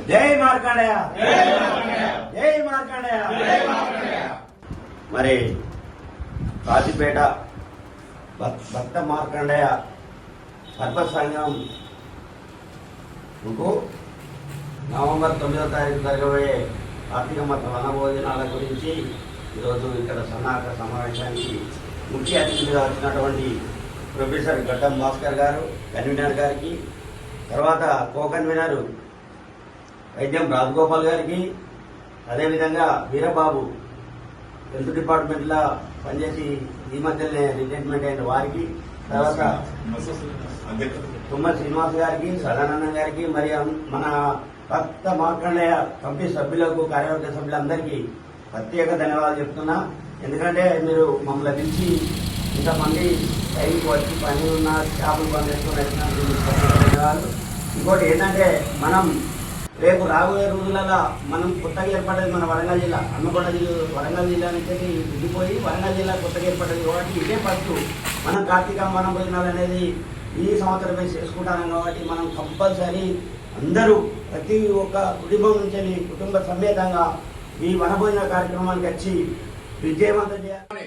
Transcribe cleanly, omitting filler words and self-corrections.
జై మార్కండేయ, జై మార్కండేయ. మరి కాశీపేట భక్త మార్కండేయ సర్పంచ్ సంఘం నవంబర్ 9వ తారీఖు జరగబోయే కార్తీక మాస వనభోజనాల గురించి ఈరోజు ఇక్కడ సన్నాహక సమావేశానికి ముఖ్య అతిథిగా వచ్చినటువంటి ప్రొఫెసర్ గడ్డం భాస్కర్ గారు, కన్వీనర్ గారికి, తర్వాత కో కన్వీనర్ వైద్యం రాజగోపాల్ గారికి, అదేవిధంగా వీరబాబు హెల్త్ డిపార్ట్మెంట్లో పనిచేసి ఈ మధ్యనే రిటైర్మెంట్ అయిన వారికి, తర్వాత తుమ్మల శ్రీనివాస్ గారికి, సదానందం గారికి, మరి మన భక్త మార్కండేయ కమిటీ సభ్యులకు, కార్యవర్గ సభ్యులందరికీ ప్రత్యేక ధన్యవాదాలు చెప్తున్నా. ఎందుకంటే మీరు మమ్మల్ని పిలిచి ఇంతమంది టైంకి వచ్చి పని ఉన్న చేపలు పని చేసుకుని వచ్చినందుకు ధన్యవాదాలు. ఇంకోటి ఏంటంటే మనం రేపు రాబోయే రోజులలో మనం కొత్తగా ఏర్పడ్డది మన వరంగల్ జిల్లా, హన్మకొండ వరంగల్ జిల్లా నుంచి విడిపోయి వరంగల్ జిల్లా కొత్తగా ఏర్పడ్డది కాబట్టి ఇదే ఫస్ట్ మనం కార్తీక వనభోజనాలు అనేది ఈ సంవత్సరమే చేసుకుంటాం కాబట్టి మనం కంపల్సరీ అందరూ ప్రతి ఒక్క కుటుంబం నుంచి కుటుంబ సమేతంగా ఈ వనభోజన కార్యక్రమానికి వచ్చి విజయవంతం చేయాలి.